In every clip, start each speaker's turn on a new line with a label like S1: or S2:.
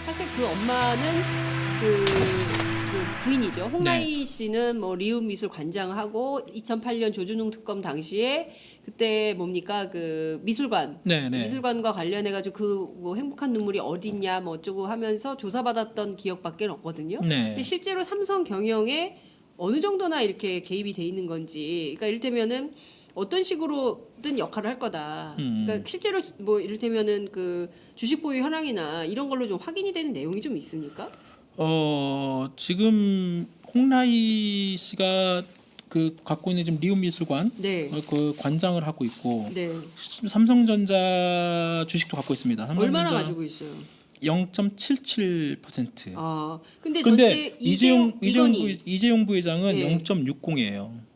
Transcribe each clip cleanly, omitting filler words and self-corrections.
S1: 사실 그 엄마는 그 부인이죠. 홍라희 씨는 뭐 리움 미술 관장하고 2008년 조준웅 특검 당시에 그때 뭡니까 그 미술관
S2: 네네.
S1: 미술관과 관련해 가지고 그 뭐 행복한 눈물이 어딨냐 뭐 어쩌고 하면서 조사받았던 기억밖에 없거든요.
S2: 네.
S1: 근데 실제로 삼성 경영에 어느 정도나 이렇게 개입이 돼 있는 건지, 그러니까 이를테면은 어떤 식으로든 역할을 할 거다. 그러니까 실제로 뭐 이를테면은 그 주식 보유 현황이나 이런 걸로 좀 확인이 되는 내용이 좀 있습니까?
S2: 지금 홍라희 씨가 그 갖고 있는 지금 리움 미술관
S1: 네.
S2: 그 관장을 하고 있고
S1: 네.
S2: 삼성전자 주식도 갖고 있습니다.
S1: 얼마나
S2: 삼성전자
S1: 가지고 있어요?
S2: 0.77%.
S1: 아, 근데
S2: 근데
S1: 전체 이건희
S2: 이재용 부회장은
S1: 네.
S2: 0.60이에요.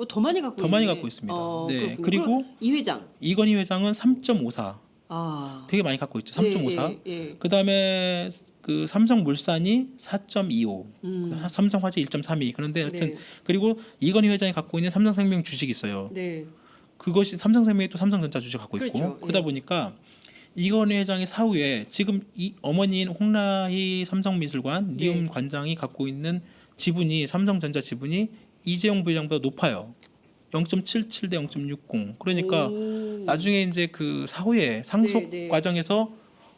S1: 더 많이 갖고
S2: 더 많이
S1: 있네.
S2: 갖고 있습니다. 네.
S1: 그렇군요.
S2: 그리고
S1: 그럼 이 회장.
S2: 이건희 회장은 3.54.
S1: 아,
S2: 되게 많이 갖고 있죠. 3.54.
S1: 예.
S2: 그다음에 그 삼성물산이 4.25. 삼성화재 1.32. 그런데 하여튼
S1: 네.
S2: 그리고 이건희 회장이 갖고 있는 삼성생명 주식이 있어요.
S1: 네.
S2: 그것이 삼성생명이 또 삼성전자 주식 갖고 있고
S1: 그렇죠.
S2: 그러다 보니까 이건희 회장의 사후에 지금 이 어머니인 홍라희 삼성미술관 리움
S1: 네.
S2: 관장이 갖고 있는 지분이 삼성전자 지분이 이재용 부회장보다 높아요. 0.77 대 0.60. 그러니까
S1: 오.
S2: 나중에 이제 그 사후에 상속
S1: 네.
S2: 과정에서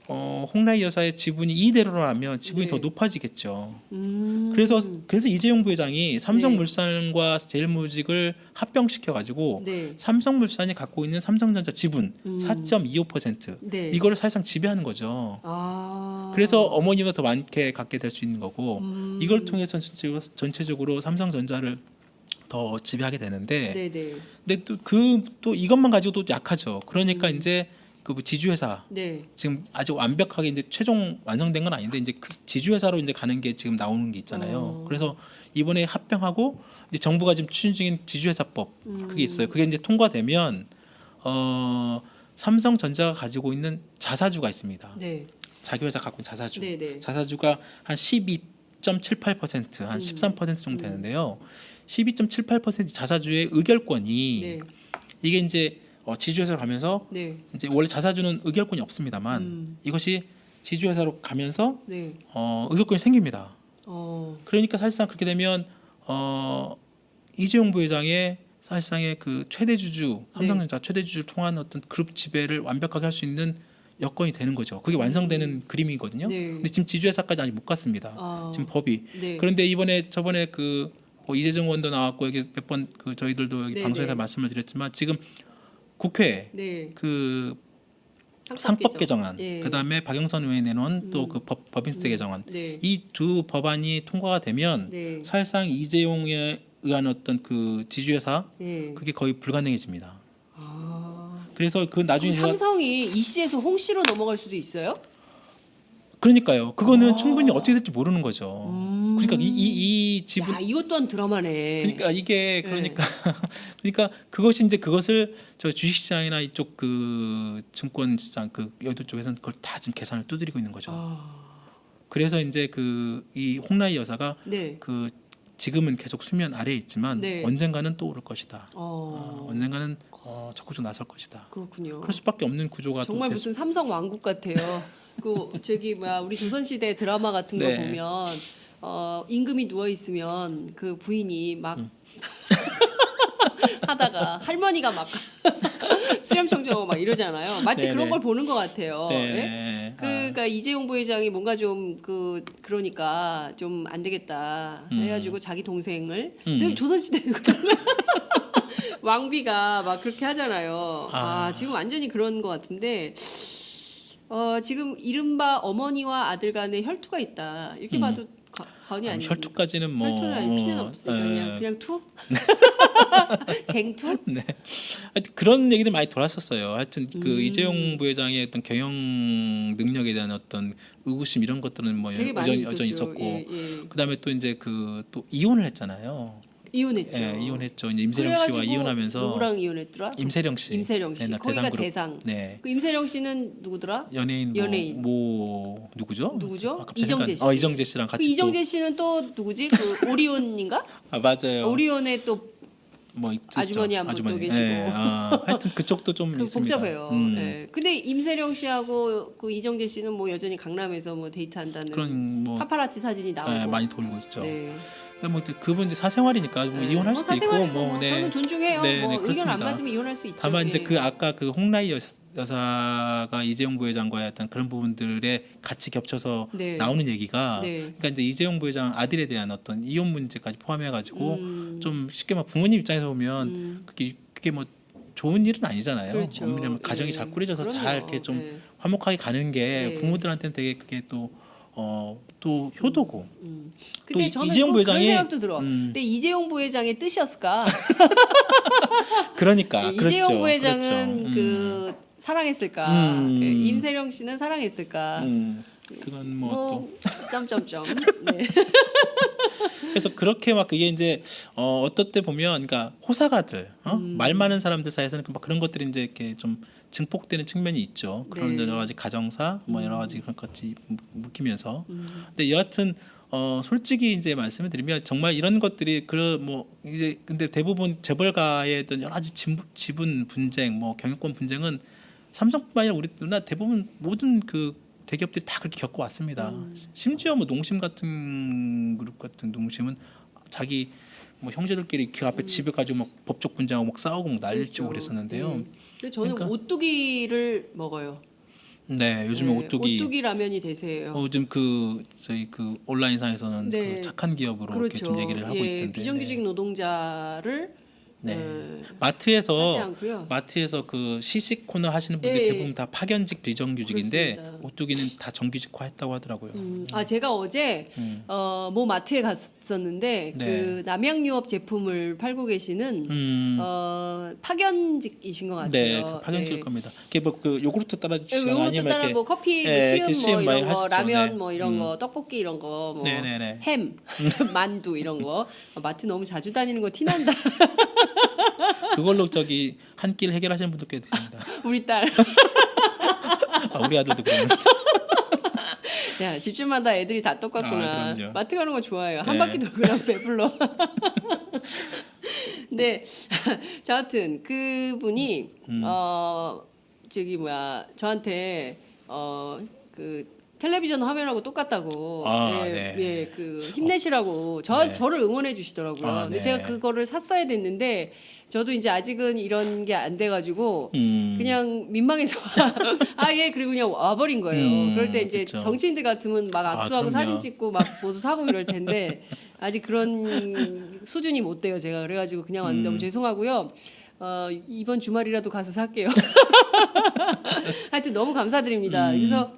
S2: 홍라희 여사의 지분이 이대로라면 지분이
S1: 네.
S2: 더 높아지겠죠. 그래서 이재용 부회장이 삼성물산과 제일모직을 합병시켜 가지고
S1: 네.
S2: 삼성물산이 갖고 있는 삼성전자 지분 4.25%
S1: 네.
S2: 이거를 사실상 지배하는 거죠.
S1: 아.
S2: 그래서 어머니보다 더 많게 갖게 될 수 있는 거고 이걸 통해서 전체적으로 삼성전자를 더 지배하게 되는데
S1: 네네.
S2: 근데 또 이것만 가지고도 약하죠. 그러니까 이제 그 지주회사
S1: 네.
S2: 지금 아직 완벽하게 이제 최종 완성된 건 아닌데 이제 그 지주회사로 이제 가는 게 지금 나오는 게 있잖아요. 그래서 이번에 합병하고 이제 정부가 지금 추진 중인 지주회사법 그게 있어요. 그게 이제 통과되면 삼성전자가 가지고 있는 자사주가 있습니다.
S1: 네.
S2: 자기 회사 갖고 있는 자사주.
S1: 네네.
S2: 자사주가 한 12.78% 한 13% 정도 되는데요. 12.78% 자사주의 의결권이
S1: 네.
S2: 이게 이제 지주회사로 가면서
S1: 네.
S2: 이제 원래 자사주는 의결권이 없습니다만 이것이 지주회사로 가면서
S1: 네.
S2: 의결권이 생깁니다.
S1: 어.
S2: 그러니까 사실상 그렇게 되면 이재용 부회장의 사실상의 그 최대 주주 삼성전자 최대 주주를 통한 어떤 그룹 지배를 완벽하게 할 수 있는 여건이 되는 거죠. 그게 완성되는 그림이거든요.
S1: 네.
S2: 근데 지금 지주회사까지 아직 못 갔습니다.
S1: 아.
S2: 지금 법이.
S1: 네.
S2: 그런데 저번에 그 이재정 의원도 나왔고 여기 몇 번 그 저희들도 여기
S1: 네,
S2: 방송에서
S1: 네.
S2: 말씀을 드렸지만 지금 국회
S1: 네.
S2: 그 상법 개정안,
S1: 예.
S2: 그다음에 박영선 의원이 내놓은 또 그 법인세 개정안
S1: 네.
S2: 이 두 법안이 통과가 되면
S1: 네.
S2: 사실상 이재용에 의한 어떤 그 지주회사
S1: 예.
S2: 그게 거의 불가능해집니다.
S1: 아.
S2: 그래서 그 나중에
S1: 그럼
S2: 제가
S1: 삼성이 이 씨에서 홍 씨로 넘어갈 수도 있어요?
S2: 그러니까요. 그거는 충분히 어떻게 될지 모르는 거죠. 그러니까 이 지분
S1: 야, 이것 또한 드라마네.
S2: 그러니까 이게 그러니까 그것을 저 주식시장이나 이쪽 그 증권시장 그 여의도 쪽에서는 그걸 다 지금 계산을 두드리고 있는 거죠.
S1: 아.
S2: 그래서 이제 그 이 홍라희 여사가
S1: 네.
S2: 그 지금은 계속 수면 아래에 있지만
S1: 네.
S2: 언젠가는 또 오를 것이다. 언젠가는 적극적으로 나설 것이다.
S1: 그렇군요.
S2: 그럴 수밖에 없는 구조가
S1: 정말
S2: 또
S1: 무슨 삼성 왕국 같아요. 그 저기 뭐야 우리 조선시대 드라마 같은 거
S2: 네.
S1: 보면 임금이 누워 있으면 그 부인이 막 하다가 할머니가 막 수렴 청정하고 막 이러잖아요. 마치
S2: 네네.
S1: 그런 걸 보는 것 같아요. 예?
S2: 네.
S1: 그러니까 이재용 부회장이 뭔가 좀 그러니까 좀 안 되겠다 해가지고 자기 동생을 늘 조선시대 왕비가 막 그렇게 하잖아요. 지금 완전히 그런 것 같은데 지금 이른바 어머니와 아들 간에 혈투가 있다 이렇게 봐도 과언이 아니에요.
S2: 혈투까지는 뭐
S1: 혈투는 아니 피는 없어요. 그냥 투? 쟁투?
S2: 네. 하여튼 그런 얘기들 많이 돌았었어요. 하여튼 그 이재용 부회장의 어떤 경영 능력에 대한 어떤 의구심 이런 것들은 뭐
S1: 되게 많이
S2: 여전히
S1: 있었죠.
S2: 있었고
S1: 예.
S2: 그다음에 또 이제 또 이혼을 했잖아요.
S1: 이혼했죠.
S2: 예, 이혼했죠. 이제 임세령 씨와
S1: 그래가지고
S2: 이혼하면서
S1: 누구랑 이혼했더라?
S2: 임세령 씨.
S1: 임세령 씨.
S2: 네,
S1: 거기가
S2: 대상그룹.
S1: 대상.
S2: 네.
S1: 그 임세령 씨는 누구더라?
S2: 연예인. 누구죠?
S1: 누구죠?
S2: 갑자기
S1: 이정재 씨.
S2: 이정재 씨랑
S1: 그
S2: 같이
S1: 이정재 씨는 또 누구지? 그 오리온인가?
S2: 맞아요.
S1: 오리온의 또
S2: 뭐 있죠.
S1: 아주머니 한 분도 계시고.
S2: 예, 하여튼 그쪽도 좀
S1: 그
S2: 있습니다.
S1: 복잡해요. 예. 근데 임세령 씨하고 그 이정재 씨는 뭐 여전히 강남에서 뭐 데이트한다는
S2: 그런 뭐
S1: 파파라치 사진이 나오고
S2: 많이 돌고 있죠.
S1: 네.
S2: 뭐 그분 이제 사생활이니까 뭐 이혼할 수도 있고
S1: 뭐 저는 존중해요.
S2: 네,
S1: 뭐
S2: 네,
S1: 의견
S2: 그렇습니다.
S1: 안 맞으면 이혼할 수 있죠.
S2: 다만 이제
S1: 예.
S2: 그 아까 그 홍라희 여사가 이재용 부회장과의 어떤 그런 부분들에 같이 겹쳐서
S1: 네.
S2: 나오는 얘기가
S1: 네.
S2: 그러니까 이제 이재용 부회장 아들에 대한 어떤 이혼 문제까지 포함해 가지고 좀 쉽게 말 부모님 입장에서 보면 그게 뭐 좋은 일은 아니잖아요.
S1: 그렇죠.
S2: 왜냐면 가정이
S1: 예.
S2: 잘 꾸려져서
S1: 그럼요.
S2: 잘 이렇게 좀
S1: 예.
S2: 화목하게 가는 게
S1: 네.
S2: 부모들한테는 되게 그게 또 효도고.
S1: 근데
S2: 또
S1: 저는
S2: 이재용
S1: 그런
S2: 부회장이
S1: 생각도 들어. 근데 이재용 부회장의 뜻이었을까?
S2: 그러니까
S1: 이재용
S2: 그렇죠.
S1: 부회장은
S2: 그렇죠.
S1: 그 사랑했을까?
S2: 음.
S1: 예, 임세령 씨는 사랑했을까?
S2: 그건 뭐 또
S1: 점점점. 네.
S2: 그래서 그렇게 막 그게 이제 어떨 때 보면 그러니까 호사가들 말 많은 사람들 사이에서는 막 그런 것들이 이제 이렇게 좀 증폭되는 측면이 있죠. 그런
S1: 네.
S2: 여러 가지 가정사 뭐 여러 가지 그런 것 같이 묶이면서. 근데 여하튼 솔직히 이제 말씀을 드리면 정말 이런 것들이 뭐 이제 근데 대부분 재벌가의 어떤 여러 가지 지분 분쟁 뭐 경영권 분쟁은 삼성뿐만 아니라 우리나라 대부분 모든 그 대기업들이 다 그렇게 겪어왔습니다. 심지어 뭐 농심 같은 그룹 같은 농심은 자기 뭐 형제들끼리 그 앞에 집에 가지고 막 법적 분쟁하고 막 싸우고 막 난리치고
S1: 그렇죠.
S2: 그랬었는데요.
S1: 그래서 저는
S2: 그러니까-
S1: 오뚜기를 먹어요.
S2: 네, 요즘에
S1: 네,
S2: 오뚜기
S1: 라면이 대세예요.
S2: 요즘 저희 그 온라인상에서는
S1: 네.
S2: 그 착한 기업으로 이렇게
S1: 그렇죠.
S2: 좀 얘기를 하고
S1: 예,
S2: 있던데.
S1: 비정규직 노동자를
S2: 네.
S1: 하지
S2: 마트에서
S1: 않고요.
S2: 그 시식 코너 하시는 분들
S1: 예,
S2: 대부분 다 파견직 비정규직인데
S1: 그렇습니다.
S2: 오뚜기는 다 정규직화했다고 하더라고요.
S1: 제가 어제 모 마트에 갔었는데
S2: 네.
S1: 그 남양유업 제품을 팔고 계시는 파견직이신 것
S2: 네,
S1: 같아요.
S2: 그 파견직일 겁니다. 그게 뭐 그 요구르트 따라 주시거나
S1: 요것도
S2: 아니면
S1: 따라
S2: 이렇게
S1: 뭐 커피,
S2: 예,
S1: 시음
S2: 이렇게
S1: 뭐
S2: 시음 많이
S1: 이런 거,
S2: 하시죠.
S1: 라면
S2: 네.
S1: 뭐 이런 거, 떡볶이 이런 거, 뭐
S2: 네네네.
S1: 햄, 만두 이런 거. 마트 너무 자주 다니는 거 티난다.
S2: 그걸로 저기 한 끼를 해결하시는 분들 꽤 계십니다.
S1: 우리 딸.
S2: 우리 아들도 그러는.
S1: 야, 집집마다 애들이 다 똑같구나.
S2: 그럼요.
S1: 마트 가는 거 좋아해요. 한
S2: 네.
S1: 바퀴 돌고 그냥 배불러. 네. 저 하여튼 그분이 저기 뭐야 저한테 그 텔레비전 화면하고 똑같다고
S2: 네.
S1: 예, 그 힘내시라고
S2: 네.
S1: 저를 응원해 주시더라고요. 근데
S2: 네.
S1: 제가 그거를 샀어야 됐는데 저도 이제 아직은 이런 게 안 돼가지고 그냥 민망해서 예 그리고 그냥 와버린 거예요. 그럴 때 이제
S2: 그쵸.
S1: 정치인들 같으면 막 악수하고
S2: 그럼요.
S1: 사진 찍고 막 모두 사고 이럴 텐데 아직 그런 수준이 못 돼요. 제가 그래가지고 그냥 왔는데 너무 죄송하고요. 이번 주말이라도 가서 살게요. 하여튼 너무 감사드립니다. 그래서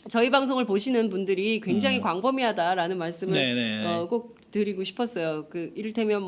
S1: 저희 방송을 보시는 분들이 굉장히 광범위하다라는 말씀을
S2: 네네.
S1: 꼭 드리고 싶었어요. 그 이를테면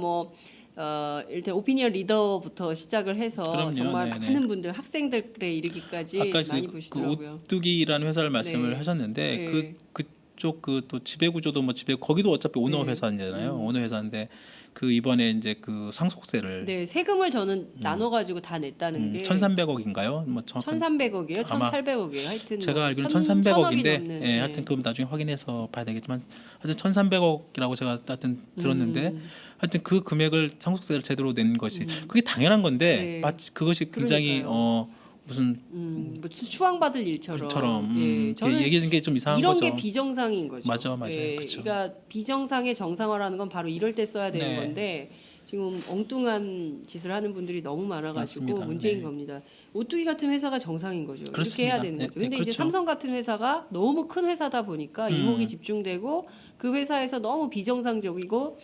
S1: 일단 오피니언 리더부터 시작을 해서
S2: 그럼요.
S1: 정말
S2: 네네.
S1: 많은 분들 학생들에 이르기까지
S2: 아까
S1: 많이
S2: 그
S1: 보시더라고요.
S2: 오뚜기라는 회사를 말씀을
S1: 네.
S2: 하셨는데
S1: 네.
S2: 그쪽 그 또 지배 구조도 뭐 거기도 어차피 오너
S1: 네.
S2: 회사잖아요. 오너 회사인데 그 이번에 이제 그 상속세를
S1: 네, 세금을 저는 나눠가지고 다 냈다는 게
S2: 1,300억인가요? 뭐 정확한
S1: 1,300억이에요,
S2: 아마
S1: 1,800억이에요. 하여튼
S2: 제가 알기로는
S1: 1,000억이
S2: 1,300억인데
S1: 넘는,
S2: 예, 하여튼 그건 나중에 확인해서 봐야 되겠지만 하여튼 1,300억이라고 제가 하여튼 들었는데 하여튼 그 금액을 상속세를 제대로 낸 것이 그게 당연한 건데
S1: 네.
S2: 마치 그것이 굉장히
S1: 그러니까요.
S2: 무슨
S1: 뭐 추앙받을 일처럼. 예, 저는
S2: 얘기하는 게 좀 이상한
S1: 이런
S2: 거죠.
S1: 게 비정상인 거죠.
S2: 맞아요.
S1: 예,
S2: 그쵸.
S1: 그러니까 비정상의 정상화라는 건 바로 이럴 때 써야 되는
S2: 네.
S1: 건데 지금 엉뚱한 짓을 하는 분들이 너무 많아가지고
S2: 맞습니다.
S1: 문제인
S2: 네.
S1: 겁니다. 오뚜기 같은 회사가 정상인 거죠. 이렇게
S2: 그렇습니다.
S1: 해야 되는
S2: 네,
S1: 거죠.
S2: 네,
S1: 근데 이제
S2: 그렇죠.
S1: 삼성 같은 회사가 너무 큰 회사다 보니까 이목이 집중되고 그 회사에서 너무 비정상적이고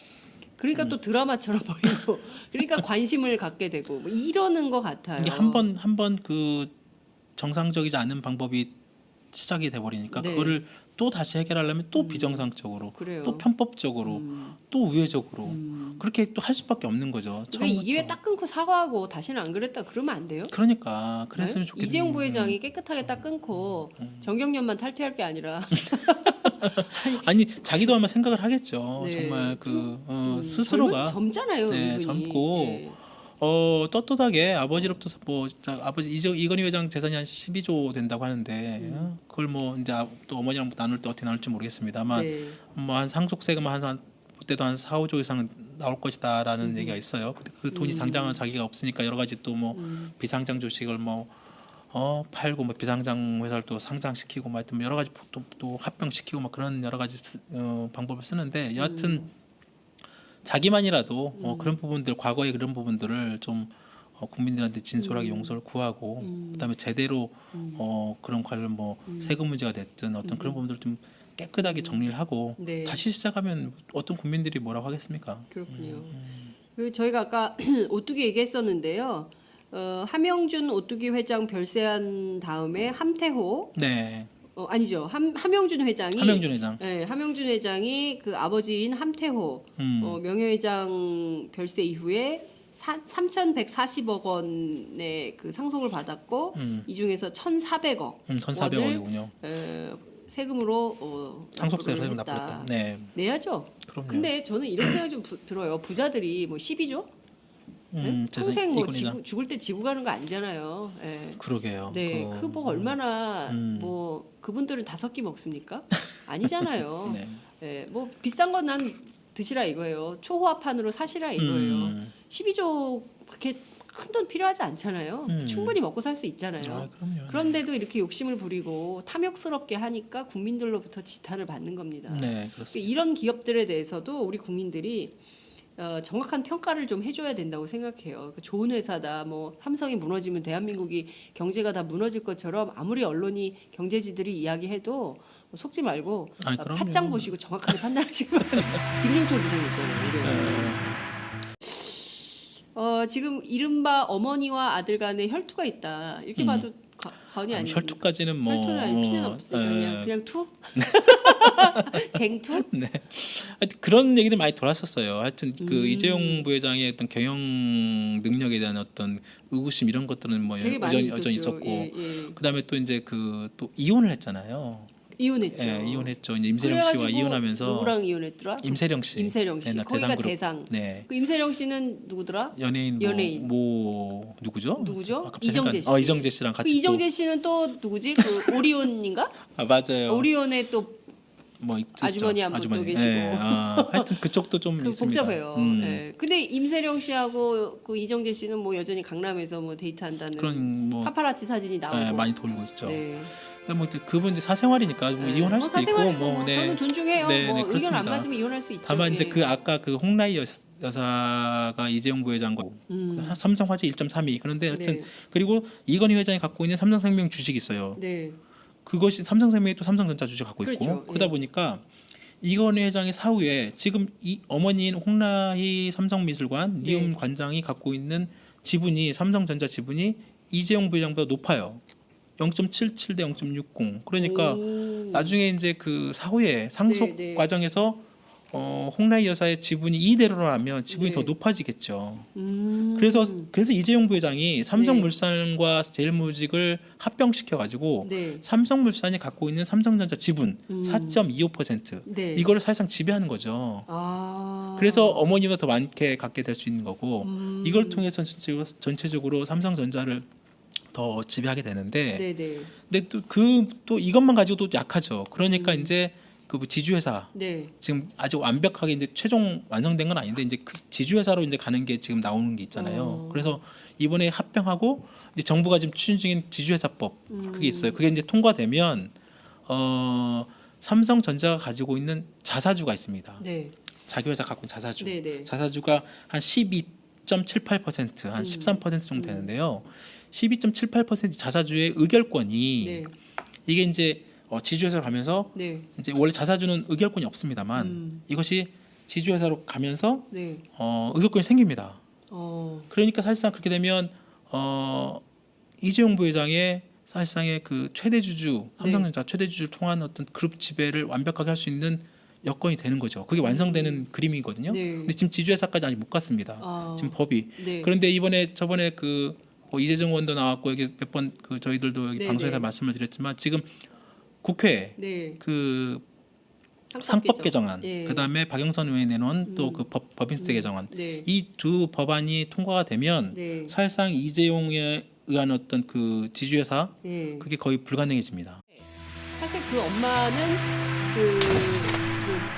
S1: 그러니까 또 드라마처럼 보이고 그러니까 관심을 갖게 되고 뭐 이러는 것 같아요.
S2: 이게 한 번 그 정상적이지 않은 방법이 시작이 돼 버리니까
S1: 네.
S2: 그거를 또 다시 해결하려면 또 비정상적으로
S1: 그래요.
S2: 또 편법적으로 또 우회적으로 그렇게 또 할 수밖에 없는 거죠.
S1: 그러니까 이 기회
S2: 처음부터.
S1: 딱 끊고 사과하고 다시는 안 그랬다 그러면 안 돼요?
S2: 그러니까 그랬으면
S1: 네?
S2: 좋겠는데
S1: 이재용 부회장이 깨끗하게 딱 끊고 정경련만 탈퇴할 게 아니라
S2: 아니 자기도 아마 생각을 하겠죠.
S1: 네.
S2: 정말 스스로가
S1: 젊잖아요.
S2: 네,
S1: 이분이.
S2: 젊고
S1: 예.
S2: 떳떳하게 아버지로부터 아버지 이건희 회장 재산이 한 12조 된다고 하는데 그걸 뭐 이제 또 어머니랑 나눌 때 어떻게 나눌지 모르겠습니다만
S1: 네.
S2: 뭐 한 상속세금 한 그때도 한 4, 5조 이상 나올 것이다라는 얘기가 있어요. 근데 그 돈이 당장은 자기가 없으니까 여러 가지 또 뭐 비상장 주식을 뭐 팔고 뭐 비상장 회사를 또 상장시키고 뭐 하여튼 여러 가지 또 합병시키고 막 그런 여러 가지 방법을 쓰는데 여하튼 자기만이라도 그런 부분들 과거의 그런 부분들을 좀 국민들한테 진솔하게 용서를 구하고 그다음에 제대로 그런 관련 뭐 세금 문제가 됐든 어떤 그런 부분들을 좀 깨끗하게 정리를 하고
S1: 네.
S2: 다시 시작하면 어떤 국민들이 뭐라고 하겠습니까?
S1: 그렇군요. 그 저희가 아까 오뚜기 얘기했었는데요. 함영준 오뚜기 회장 별세한 다음에 함태호
S2: 네,
S1: 아니죠. 함영준 회장이
S2: 함영준 회장.
S1: 네, 함영준 회장이 그 아버지인 함태호 명예회장 별세 이후에 3,140억 원의 그 상속을 받았고 이 중에서 1,400억
S2: 1,400억이군요.
S1: 세금으로
S2: 상속세를
S1: 납부를
S2: 세금
S1: 했다.
S2: 납부했다. 네,
S1: 내야죠.
S2: 그럼요.
S1: 근데 저는 이런 생각이 좀 들어요. 부자들이 뭐 12조? 네? 평생 뭐 죽을 때 지고 가는 거 아니잖아요. 네.
S2: 그러게요.
S1: 네, 그 뭐 얼마나 뭐 그분들은 5끼 먹습니까? 아니잖아요.
S2: 네.
S1: 네, 뭐 비싼 건 난 드시라 이거예요. 초호화판으로 사시라 이거예요. 12조 그렇게 큰 돈 필요하지 않잖아요. 충분히 먹고 살 수 있잖아요.
S2: 아, 그럼요.
S1: 그런데도 이렇게 욕심을 부리고 탐욕스럽게 하니까 국민들로부터 지탄을 받는 겁니다.
S2: 네, 그렇습니다.
S1: 이런 기업들에 대해서도 우리 국민들이 정확한 평가를 좀 해줘야 된다고 생각해요. 좋은 회사다. 뭐 삼성이 무너지면 대한민국이 경제가 다 무너질 것처럼 아무리 언론이 경제지들이 이야기해도 속지 말고
S2: 아니, 그럼요.
S1: 팟짱 보시고 정확하게 판단하시기 바랍니다. 김용철 부장 있잖아요. 지금 이른바 어머니와 아들 간에 혈투가 있다. 이렇게 봐도 과언이 아니에요.
S2: 혈투까지는 뭐
S1: 혈투는 아니 피는 없어요. 그냥 투? 쟁투?
S2: 네. 하여튼 그런 얘기들 많이 돌았었어요. 하여튼 그 이재용 부회장의 어떤 경영 능력에 대한 어떤 의구심 이런 것들은 뭐
S1: 되게 많이
S2: 여전히
S1: 있었죠.
S2: 있었고,
S1: 예, 예.
S2: 그다음에 또 이제 그 또 이혼을 했잖아요.
S1: 이혼했죠.
S2: 예, 이혼했죠. 이제 임세령 씨와
S1: 그래가지고
S2: 이혼하면서
S1: 누구랑 이혼했더라?
S2: 임세령 씨.
S1: 임세령 씨.
S2: 네,
S1: 거기가
S2: 대상그룹.
S1: 대상.
S2: 네.
S1: 그 임세령 씨는 누구더라?
S2: 연예인. 뭐 누구죠?
S1: 누구죠?
S2: 갑자기
S1: 이정재 씨.
S2: 이정재 씨랑 같이
S1: 그 이정재 씨는 또 누구지? 그 오리온인가?
S2: 맞아요.
S1: 오리온의 또
S2: 뭐 있죠.
S1: 아주머니 한 분 또 계시고.
S2: 예, 하여튼 그쪽도 좀 있습니다.
S1: 복잡해요. 예. 근데 임세령 씨하고 그 이정재 씨는 뭐 여전히 강남에서 뭐 데이트한다는
S2: 그런 뭐
S1: 파파라치 사진이 나오고.
S2: 많이 돌고 있죠.
S1: 네.
S2: 뭐 그분 이제 사생활이니까 뭐 이혼할 수도 있고 뭐 네.
S1: 저는 존중해요.
S2: 네,
S1: 뭐
S2: 네,
S1: 의견
S2: 그렇습니다.
S1: 안 맞으면 이혼할 수 있죠.
S2: 다만 이제
S1: 예.
S2: 그 아까 그 홍라희 여사가 이재용 부회장과 삼성화재 1.32 그런데 하여튼
S1: 네.
S2: 그리고 이건희 회장이 갖고 있는 삼성생명 주식이 있어요.
S1: 네.
S2: 그것이 삼성생명이 또 삼성전자 주식 갖고 있고
S1: 그렇죠.
S2: 그러다
S1: 예.
S2: 보니까 이건희 회장의 사후에 지금 이 어머니인 홍라희 삼성미술관 리움
S1: 네.
S2: 관장이 갖고 있는 지분이 삼성전자 지분이 이재용 부회장보다 높아요. 0.77 대 0.60. 그러니까
S1: 오.
S2: 나중에 이제 그 사후에 상속
S1: 네, 네.
S2: 과정에서 홍라희 여사의 지분이 이대로라면 지분이
S1: 네.
S2: 더 높아지겠죠. 그래서 이재용 부회장이 삼성물산과 제일모직을 합병시켜 가지고
S1: 네.
S2: 삼성물산이 갖고 있는 삼성전자 지분 4.25%
S1: 네.
S2: 이거를 사실상 지배하는 거죠.
S1: 아.
S2: 그래서 어머니보다 더 많게 갖게 될 수 있는 거고 이걸 통해서 전체적으로 삼성전자를 더 지배하게 되는데
S1: 네네.
S2: 근데 또 이것만 가지고도 약하죠. 그러니까 이제 그 지주회사
S1: 네.
S2: 지금 아직 완벽하게 이제 최종 완성된 건 아닌데 이제 그 지주회사로 이제 가는 게 지금 나오는 게 있잖아요. 그래서 이번에 합병하고 이제 정부가 지금 추진 중인 지주회사법 그게 있어요. 그게 이제 통과되면 삼성전자가 가지고 있는 자사주가 있습니다.
S1: 네.
S2: 자기 회사 갖고 있는 자사주.
S1: 네네.
S2: 자사주가 한 12.78% 한 13% 정도 되는데요. 12.78% 자사주의 의결권이
S1: 네.
S2: 이게 이제 지주회사로 가면서
S1: 네.
S2: 이제 원래 자사주는 의결권이 없습니다만 이것이 지주회사로 가면서
S1: 네.
S2: 의결권이 생깁니다.
S1: 어.
S2: 그러니까 사실상 그렇게 되면 이재용 부회장의 사실상의 그 최대 주주 삼성전자 최대 주주를 통한 어떤 그룹 지배를 완벽하게 할 수 있는 여건이 되는 거죠. 그게 완성되는 그림이거든요.
S1: 네.
S2: 근데 지금 지주회사까지 아직 못 갔습니다.
S1: 아.
S2: 지금 법이.
S1: 네.
S2: 그런데 저번에 그 이재정 의원도 나왔고 여기 몇 번 그 저희들도 여기
S1: 네,
S2: 방송에서
S1: 네.
S2: 말씀을 드렸지만 지금 국회
S1: 네.
S2: 그 상법 개정안,
S1: 예.
S2: 그다음에 박영선 의원이 내놓은 또 그 법인세 개정안
S1: 네.
S2: 이 두 법안이 통과가 되면
S1: 네.
S2: 사실상 이재용에 의한 어떤 그 지주회사
S1: 예.
S2: 그게 거의 불가능해집니다.
S1: 사실 그 엄마는 그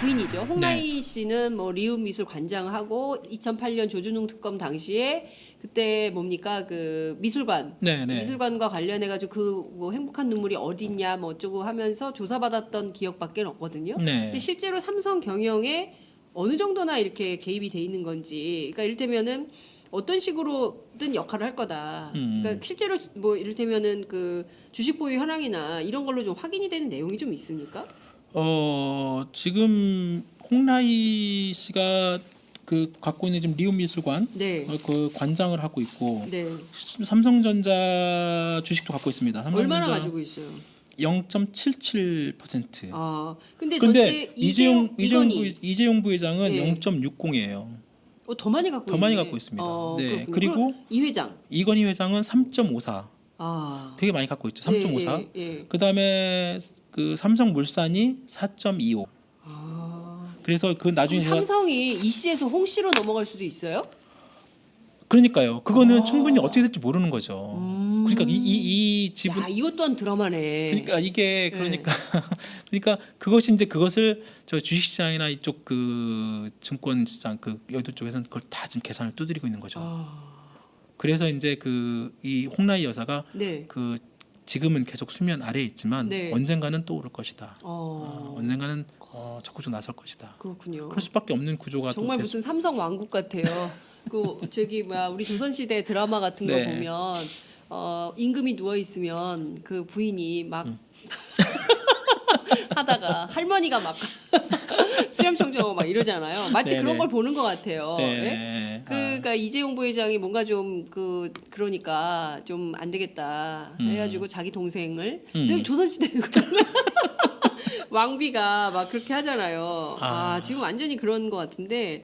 S1: 부인이죠. 홍라희 씨는 뭐 리움 미술 관장하고 2008년 조준웅 특검 당시에 그때 뭡니까 그 미술관 미술관과 관련해 가지고 그 뭐 행복한 눈물이 어딨냐 뭐 어쩌고 하면서 조사받았던 기억밖에 없거든요. 근데 실제로 삼성 경영에 어느 정도나 이렇게 개입이 돼 있는 건지, 그러니까 이를테면은 어떤 식으로든 역할을 할 거다. 그러니까 실제로 뭐 이를테면은 그 주식 보유 현황이나 이런 걸로 좀 확인이 되는 내용이 좀 있습니까?
S2: 지금 홍라희 씨가 그 갖고 있는 지금 리움 미술관
S1: 네.
S2: 그 관장을 하고 있고
S1: 네.
S2: 삼성전자 주식도 갖고 있습니다.
S1: 얼마나
S2: 삼성전자
S1: 가지고 있어요?
S2: 0.77%.
S1: 아, 근데 전체
S2: 이재용 부회장은
S1: 네.
S2: 0.60이에요.
S1: 더 많이 갖고
S2: 더 많이 갖고 있습니다. 네. 그리고
S1: 이 회장.
S2: 이건희 회장은 3.54.
S1: 아.
S2: 되게 많이 갖고 있죠. 3.54.
S1: 예.
S2: 그다음에 그 삼성물산이 4.25.
S1: 아.
S2: 그래서 그 나중에 제가
S1: 삼성이 이 씨에서 홍 씨로 넘어갈 수도 있어요?
S2: 그러니까 그거는 충분히 어떻게 될지 모르는 거죠. 그러니까 이 지분
S1: 야, 이것 또한 드라마네.
S2: 그러니까 이게 그러니까 그러니까 그것이 이제 그것을 저 주식시장이나 이쪽 그 증권시장 그 여의도 쪽에서는 그걸 다 지금 계산을 두드리고 있는 거죠. 그래서 이제 그 이 홍라희 여사가
S1: 네.
S2: 그 지금은 계속 수면 아래에 있지만
S1: 네.
S2: 언젠가는 또 오를 것이다. 언젠가는 적극적으로 나설 것이다.
S1: 그렇군요.
S2: 그럴 수밖에 없는 구조가
S1: 정말
S2: 또
S1: 무슨 삼성 왕국 같아요. 그 저기 뭐야 우리 조선시대 드라마 같은 거
S2: 네.
S1: 보면 임금이 누워 있으면 그 부인이 막 하다가 할머니가 막 수렴 청정하고 막 이러잖아요. 마치
S2: 네네.
S1: 그런 걸 보는 것 같아요.
S2: 네.
S1: 예? 그러니까 이재용 부회장이 뭔가 좀 그러니까 좀 안 되겠다 해가지고 자기 동생을 늘 조선시대는 그러면 왕비가 막 그렇게 하잖아요. 지금 완전히 그런 것 같은데